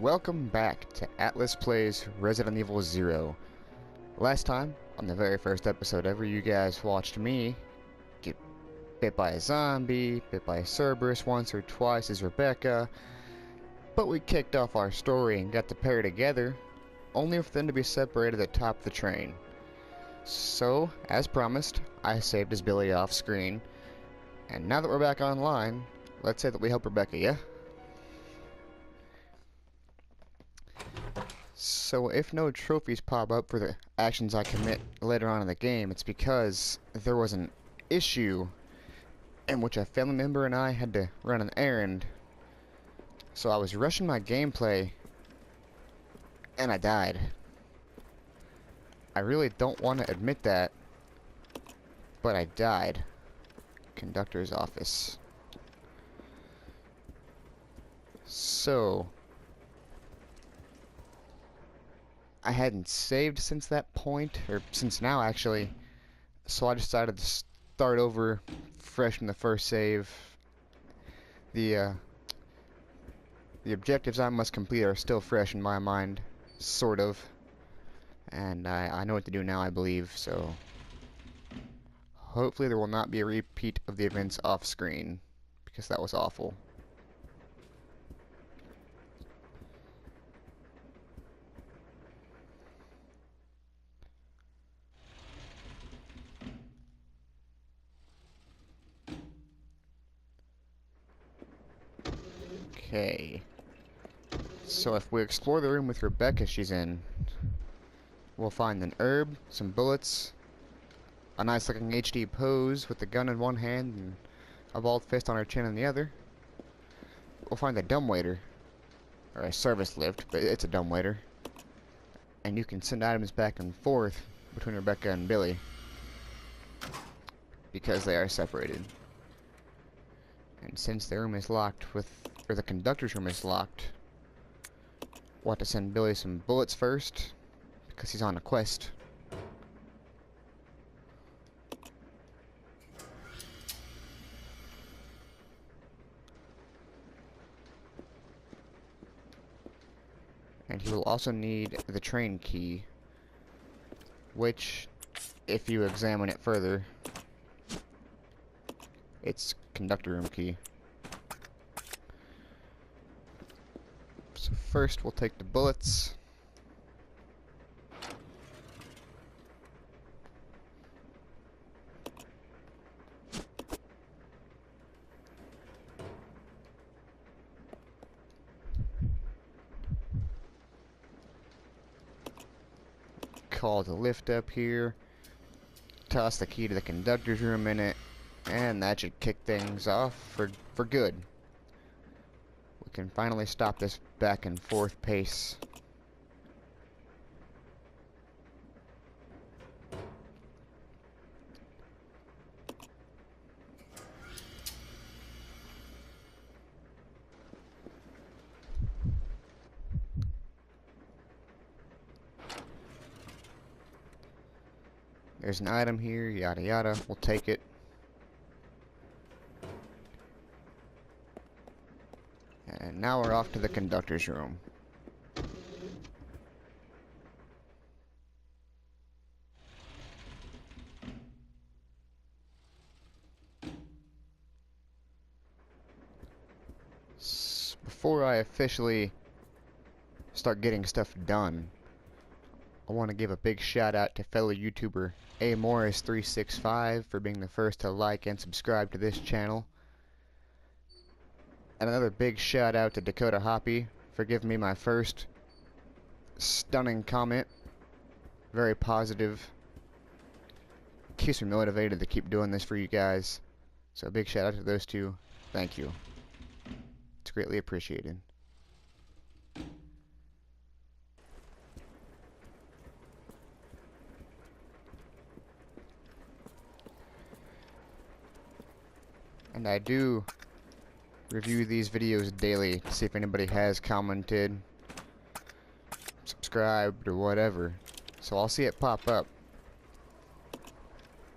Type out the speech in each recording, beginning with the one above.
welcome back to Atlas Plays Resident Evil Zero. Last time, on the very first episode ever, you guys watched me get bit by a zombie, bit by a Cerberus once or twice as Rebecca, but we kicked off our story and got to pair together, only for them to be separated at the top of the train. So, as promised, I saved as Billy off screen, and now that we're back online, let's say that we help Rebecca, yeah? So if no trophies pop up for the actions I commit later on in the game, it's because there was an issue in which a family member and I had to run an errand. So I was rushing my gameplay and I died. I really don't want to admit that, but I died. Conductor's office. So I hadn't saved since that point, or since now actually, so I decided to start over fresh from the first save. The objectives I must complete are still fresh in my mind, sort of, and I know what to do now, I believe, so hopefully there will not be a repeat of the events off screen, because that was awful. Okay, so if we explore the room with Rebecca she's in, we'll find an herb, some bullets, a nice looking HD pose with the gun in one hand and a bald fist on her chin in the other. We'll find a dumbwaiter, or a service lift, but it's a dumbwaiter, and you can send items back and forth between Rebecca and Billy because they are separated. And since the room is locked or the conductor's room is locked, we'll have to send Billy some bullets first, because he's on a quest. And he will also need the train key, which, if you examine it further, it's conductor room key. So first we'll take the bullets. Call the lift up here. Toss the key to the conductor's room in it. And that should kick things off for good. We can finally stop this back and forth pace. There's an item here, yada yada, we'll take it. And now we're off to the conductor's room. Before I officially start getting stuff done, I want to give a big shout out to fellow YouTuber Morris365 for being the first to like and subscribe to this channel. And another big shout out to Dakota Hoppy for giving me my first stunning comment. Very positive. Keeps me motivated to keep doing this for you guys. So a big shout out to those two. Thank you. It's greatly appreciated. And I do review these videos daily to see if anybody has commented, subscribed, or whatever. So I'll see it pop up.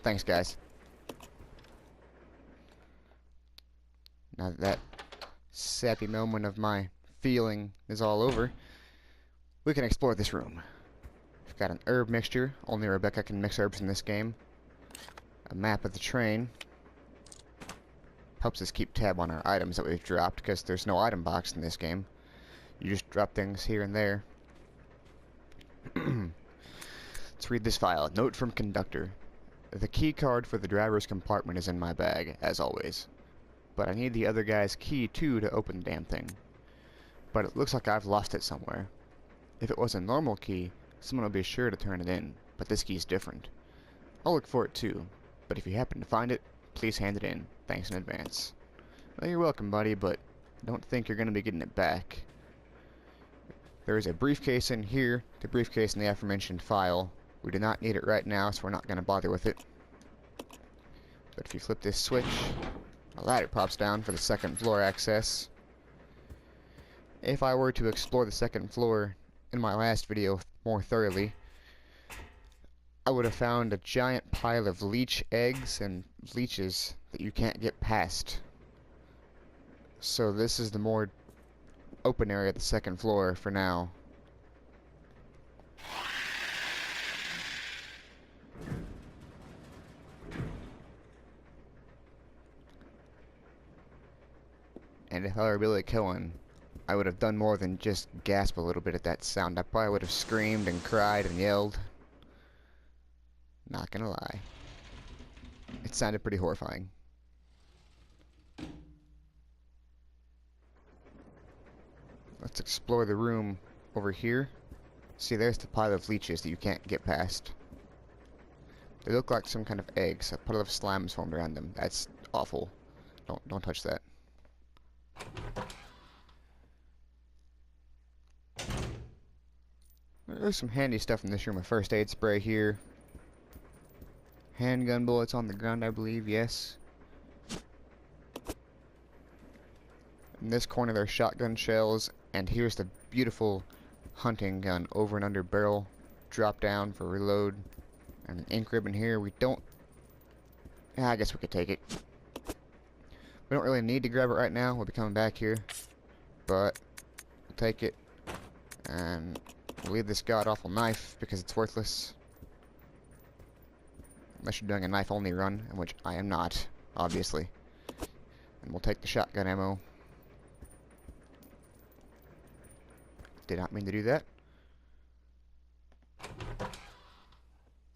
Thanks, guys. Now that sappy moment of my feeling is all over, we can explore this room. We've got an herb mixture. Only Rebecca can mix herbs in this game. A map of the train. Helps us keep tab on our items that we've dropped, because there's no item box in this game. You just drop things here and there. Let's read this file. Note from conductor. The key card for the driver's compartment is in my bag, as always. But I need the other guy's key, too, to open the damn thing. But it looks like I've lost it somewhere. If it was a normal key, someone would be sure to turn it in, but this key's different. I'll look for it, too. But if you happen to find it, please hand it in. Thanks in advance. Well, you're welcome, buddy, but I don't think you're going to be getting it back. There is a briefcase in here, the briefcase in the aforementioned file. We do not need it right now, so we're not going to bother with it. But if you flip this switch, a ladder pops down for the second floor access. If I were to explore the second floor in my last video more thoroughly, I would have found a giant pile of leech eggs and leeches that you can't get past. So this is the more open area of the second floor for now. And if I were really killing, I would have done more than just gasp a little bit at that sound. I probably would have screamed and cried and yelled. Not gonna lie. It sounded pretty horrifying. Let's explore the room over here. See, there's the pile of leeches that you can't get past. They look like some kind of eggs. A puddle of slime is formed around them. That's awful. Don't touch that. There's some handy stuff in this room. A first aid spray here. Handgun bullets on the ground, I believe, yes. In this corner there's shotgun shells, and here's the beautiful hunting gun over and under barrel. Drop down for reload. And an ink ribbon here. We don't... Yeah, I guess we could take it. We don't really need to grab it right now. We'll be coming back here. But we'll take it. And we'll leave this god-awful knife because it's worthless. Unless you're doing a knife-only run, in which I am not, obviously. And we'll take the shotgun ammo. Did not mean to do that.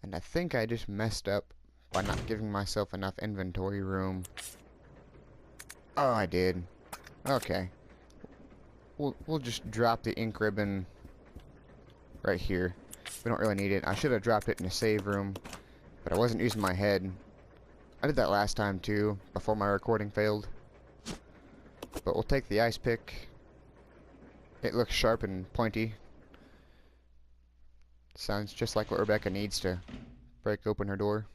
And I think I just messed up by not giving myself enough inventory room. Oh, I did. Okay. We'll just drop the ink ribbon right here. We don't really need it. I should have dropped it in a save room, but I wasn't using my head. I did that last time too, before my recording failed. But we'll take the ice pick. It looks sharp and pointy. Sounds just like what Rebecca needs to break open her door.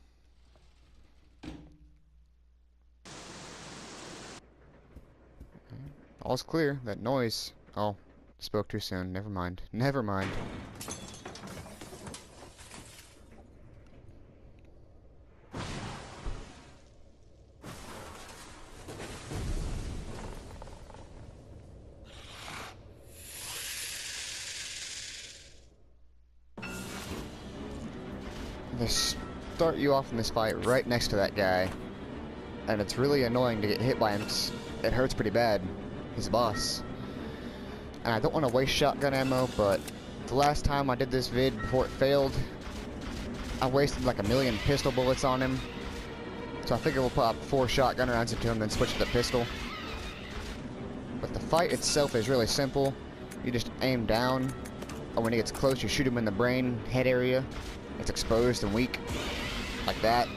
All's clear. That noise. Oh, spoke too soon. Never mind. Never mind. They start you off in this fight right next to that guy, and it's really annoying to get hit by him. It hurts pretty bad. He's a boss. And I don't want to waste shotgun ammo, but the last time I did this vid before it failed, I wasted like 1,000,000 pistol bullets on him. So I figure we'll put up 4 shotgun rounds into him, then switch to the pistol. But the fight itself is really simple. You just aim down, and when he gets close, you shoot him in the brain, head area. It's exposed and weak, like that.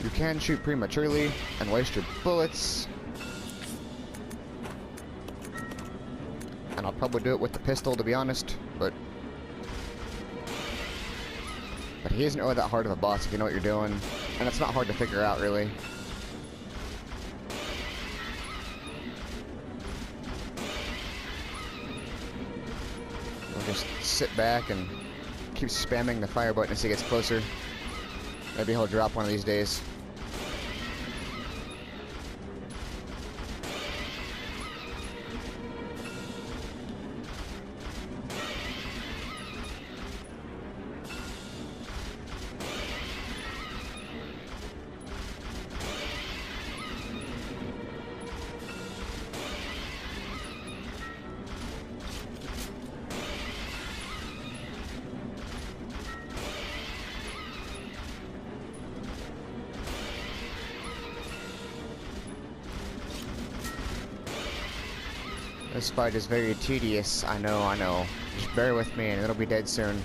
You can shoot prematurely and waste your bullets. And I'll probably do it with the pistol, to be honest, but he isn't really that hard of a boss if you know what you're doing, and it's not hard to figure out, really. We'll just sit back and keep spamming the fire button as he gets closer. Maybe he'll drop one of these days. This fight is very tedious. I know, I know. Just bear with me and it'll be dead soon.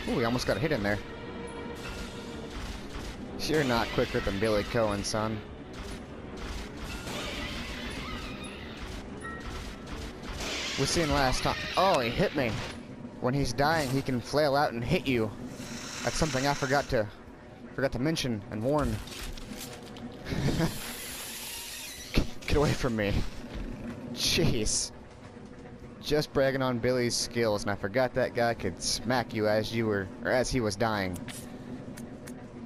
Ooh, we almost got a hit in there. You're not quicker than Billy Cohen, son. We seen last time. Oh, he hit me. When he's dying, he can flail out and hit you. That's something I forgot to mention and warn. Get away from me. Jeez. Just bragging on Billy's skills, and I forgot that guy could smack you as he was dying.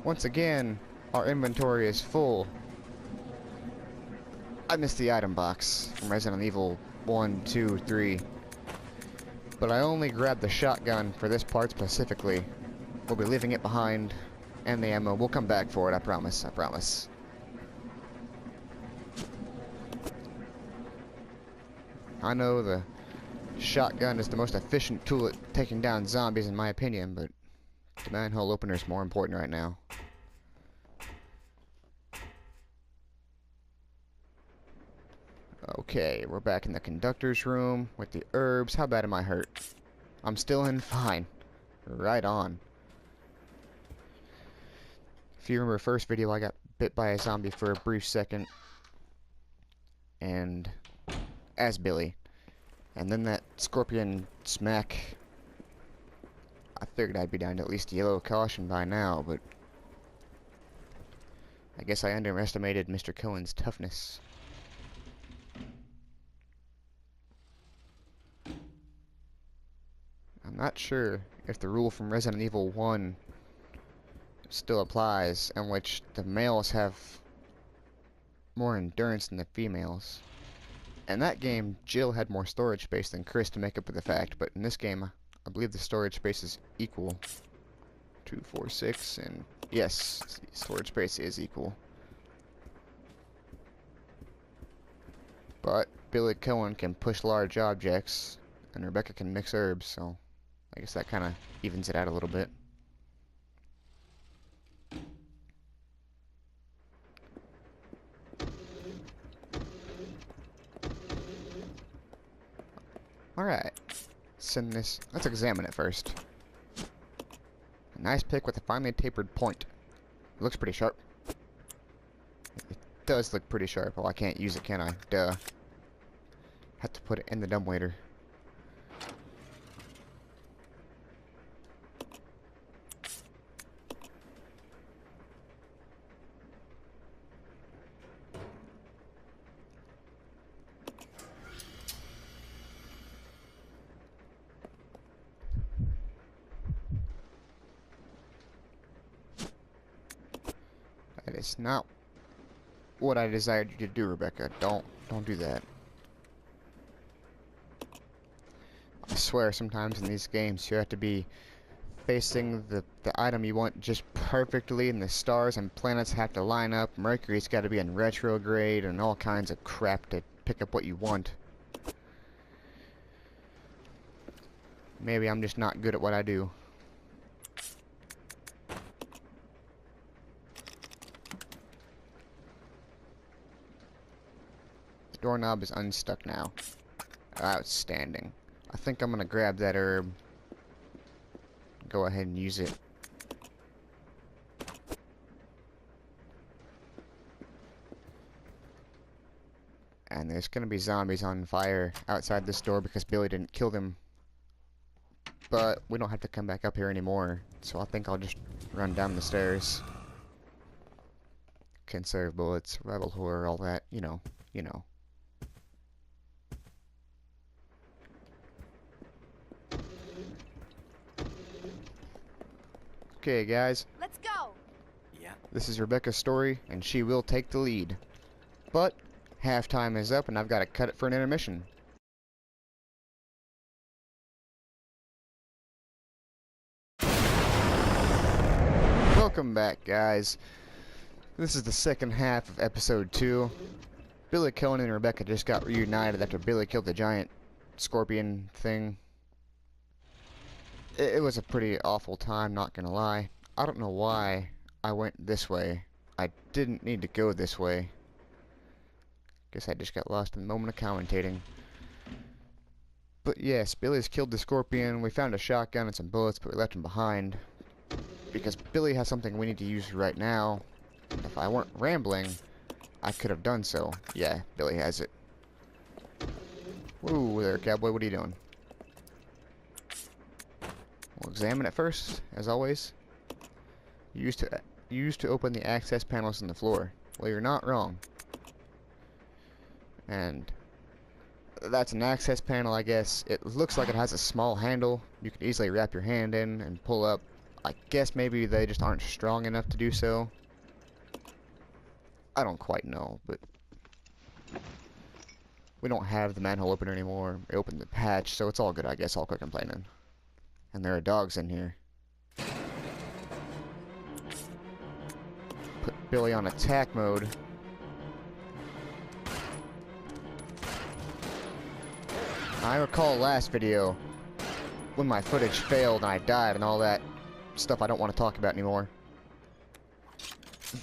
Once again, our inventory is full. I missed the item box from Resident Evil 1, 2, 3. But I only grabbed the shotgun for this part specifically. We'll be leaving it behind, and the ammo. We'll come back for it, I promise, I promise. I know the shotgun is the most efficient tool at taking down zombies in my opinion, but the manhole opener is more important right now. Okay, we're back in the conductor's room with the herbs. How bad am I hurt? I'm still in fine. Right on. If you remember the first video, I got bit by a zombie for a brief second. And as Billy. And then that scorpion smack. I figured I'd be down to at least yellow caution by now, but I guess I underestimated Mr. Cohen's toughness. I'm not sure if the rule from Resident Evil 1 still applies, in which the males have more endurance than the females. In that game, Jill had more storage space than Chris to make up for the fact, but in this game, I believe the storage space is equal. 2, 4, 6, and yes, storage space is equal. But Billy Cohen can push large objects, and Rebecca can mix herbs, so I guess that kind of evens it out a little bit. Alright, let's examine it first. A nice pick with a finely tapered point. It looks pretty sharp. It does look pretty sharp. Well, I can't use it, can I? Duh. Have to put it in the dumbwaiter. That is not what I desired you to do, Rebecca. Don't do that. I swear, sometimes in these games you have to be facing the item you want just perfectly, and the stars and planets have to line up. Mercury's got to be in retrograde, and all kinds of crap to pick up what you want. Maybe I'm just not good at what I do. Doorknob is unstuck now. Outstanding. I think I'm gonna grab that herb. Go ahead and use it. And there's gonna be zombies on fire outside this door because Billy didn't kill them. But we don't have to come back up here anymore, so I think I'll just run down the stairs. Conserve bullets, rebel horror, all that, you know. Okay, guys. Let's go. Yeah. This is Rebecca's story, and she will take the lead. But halftime is up, and I've got to cut it for an intermission. Welcome back, guys. This is the second half of episode 2. Billy Cohen and Rebecca just got reunited after Billy killed the giant scorpion thing. It was a pretty awful time, not gonna lie. I don't know why I went this way. I didn't need to go this way. Guess I just got lost in the moment of commentating. But yes, Billy's killed the scorpion. We found a shotgun and some bullets, but we left him behind. Because Billy has something we need to use right now. If I weren't rambling, I could have done so. Yeah, Billy has it. Whoa there, cowboy, what are you doing? We'll examine it first, as always. Used to open the access panels in the floor. Well, you're not wrong. And that's an access panel, I guess. It looks like it has a small handle. You can easily wrap your hand in and pull up. I guess maybe they just aren't strong enough to do so. I don't quite know, but we don't have the manhole opener anymore. We opened the hatch, so it's all good, I guess. I'll quit complaining. And there are dogs in here. Put Billy on attack mode. I recall last video when my footage failed and I died and all that stuff I don't want to talk about anymore.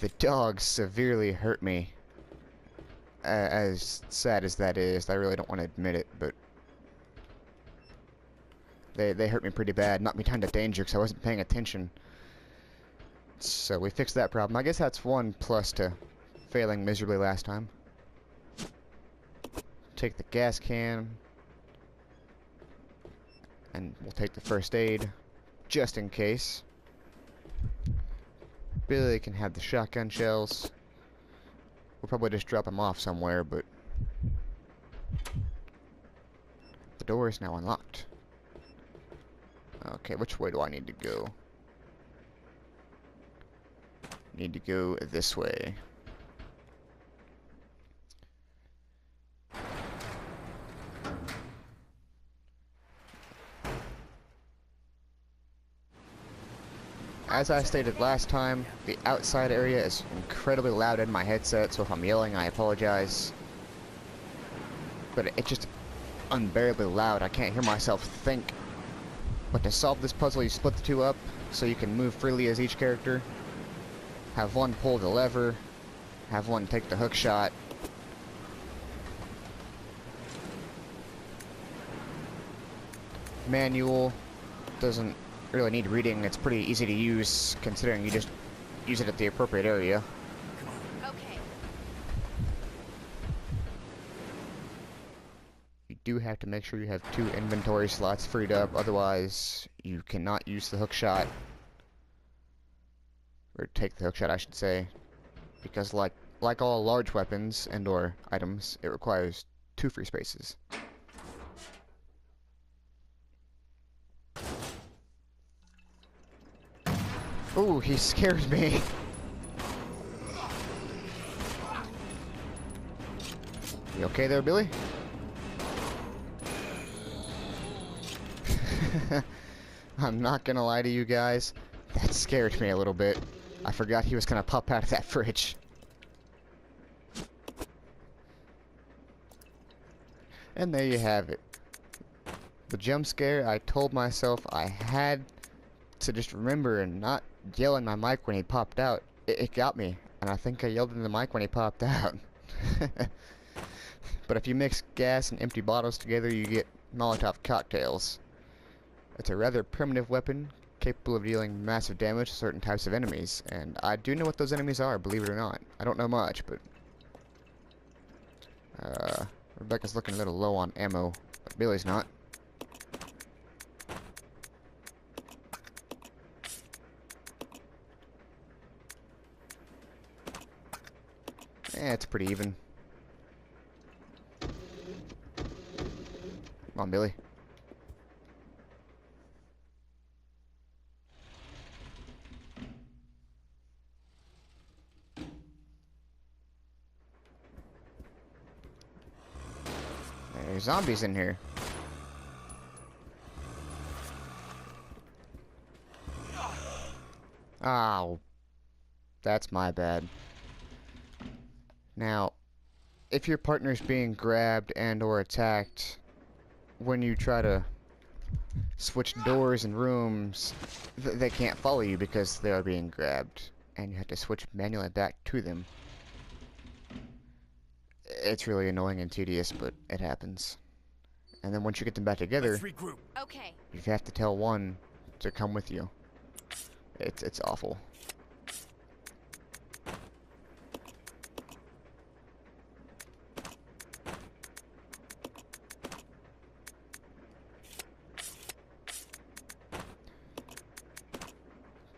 The dogs severely hurt me. As sad as that is, I really don't want to admit it, but they hurt me pretty bad, knocked me down to danger because I wasn't paying attention. So we fixed that problem. I guess that's one plus to failing miserably last time. Take the gas can. And we'll take the first aid, just in case. Billy can have the shotgun shells. We'll probably just drop him off somewhere, but the door is now unlocked. Okay, which way do I need to go? Need to go this way. As I stated last time, the outside area is incredibly loud in my headset, so if I'm yelling, I apologize. But it's just unbearably loud. I can't hear myself think. But to solve this puzzle, you split the two up so you can move freely as each character. Have one pull the lever, have one take the hook shot. Manual doesn't really need reading. It's pretty easy to use considering you just use it at the appropriate area. Okay. You do have to make sure you have 2 inventory slots freed up, otherwise you cannot use the hook shot. Or take the hook shot, I should say. Because like all large weapons and or items, it requires 2 free spaces. Ooh, he scared me. You okay there, Billy? I'm not gonna lie to you guys. That scared me a little bit. I forgot he was gonna pop out of that fridge. And there you have it. The jump scare, I told myself I had to just remember and not yell in my mic when he popped out. It got me, and I think I yelled in the mic when he popped out. But if you mix gas and empty bottles together, you get Molotov cocktails. It's a rather primitive weapon, capable of dealing massive damage to certain types of enemies, and I do know what those enemies are, believe it or not. I don't know much, but Rebecca's looking a little low on ammo, but Billy's not. It's pretty even. Come on, Billy. There's zombies in here. Oh, that's my bad. Now, if your partner's being grabbed and or attacked, when you try to switch doors and rooms, they can't follow you because they are being grabbed, and you have to switch manually back to them. It's really annoying and tedious, but it happens. And then once you get them back together, Let's regroup. Okay. you have to tell one to come with you. It's awful.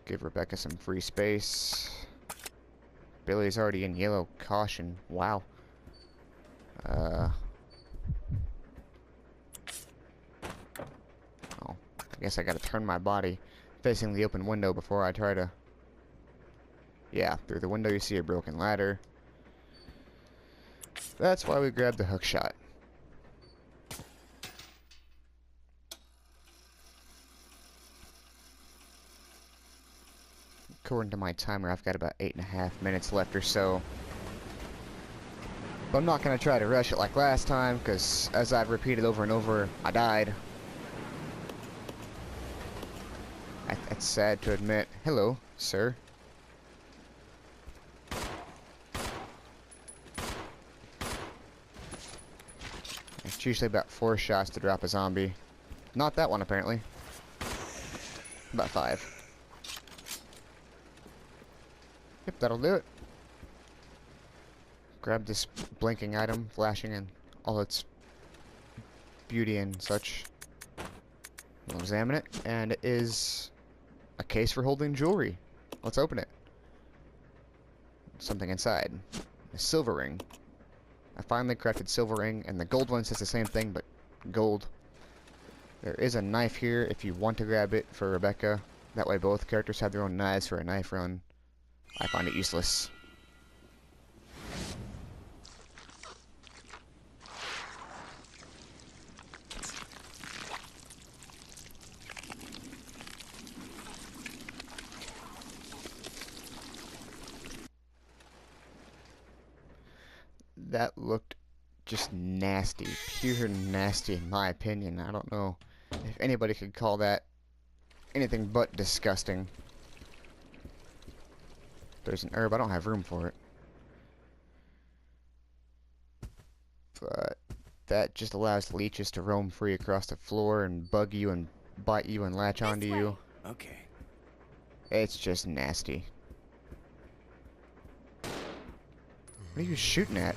Give Rebecca some free space. Billy's already in yellow. Caution. Wow. Oh, I guess I gotta turn my body facing the open window before I try to... Yeah, through the window you see a broken ladder. That's why we grabbed the hook shot. According to my timer, I've got about 8.5 minutes left or so. But I'm not going to try to rush it like last time, because as I've repeated over and over, I died. That's sad to admit. Hello, sir. It's usually about 4 shots to drop a zombie. Not that one, apparently. About 5. Yep, that'll do it. Grab this blinking item, flashing in all its beauty and such. We'll examine it, and it is a case for holding jewelry. Let's open it. Something inside. A silver ring. A finely crafted silver ring, and the gold one says the same thing, but gold. There is a knife here if you want to grab it for Rebecca. That way both characters have their own knives for a knife run. I find it useless. That looked just nasty. Pure nasty in my opinion. I don't know if anybody could call that anything but disgusting. There's an herb. I don't have room for it. But that just allows leeches to roam free across the floor and bug you and bite you and latch onto you. Okay. It's just nasty. What are you shooting at?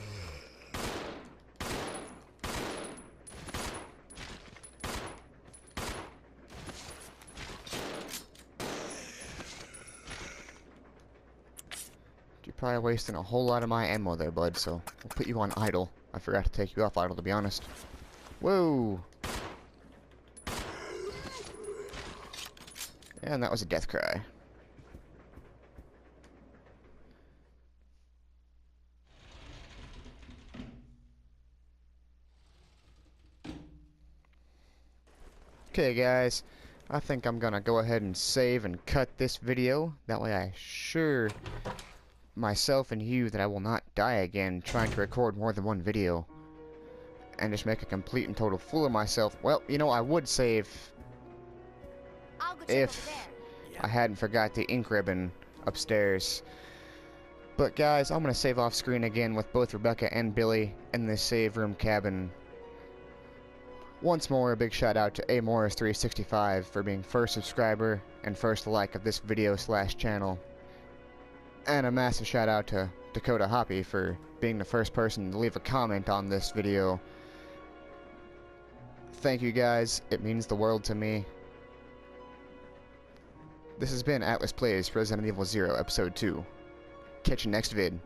You're probably wasting a whole lot of my ammo there, bud, so we'll put you on idle. I forgot to take you off idle, to be honest. Whoa! And that was a death cry. Okay, guys. I think I'm gonna go ahead and save and cut this video. That way I assure myself and you that I will not die again trying to record more than one video. And just make a complete and total fool of myself. Well, you know, I would save if I hadn't forgot the ink ribbon upstairs. But guys, I'm gonna save off screen again with both Rebecca and Billy in this save room cabin. Once more, a big shout out to Amorris365 for being first subscriber and first like of this video / channel. And a massive shout out to Dakota Hoppy for being the first person to leave a comment on this video. Thank you guys, it means the world to me. This has been Atlas Plays Resident Evil Zero Episode 2. Catch you next vid.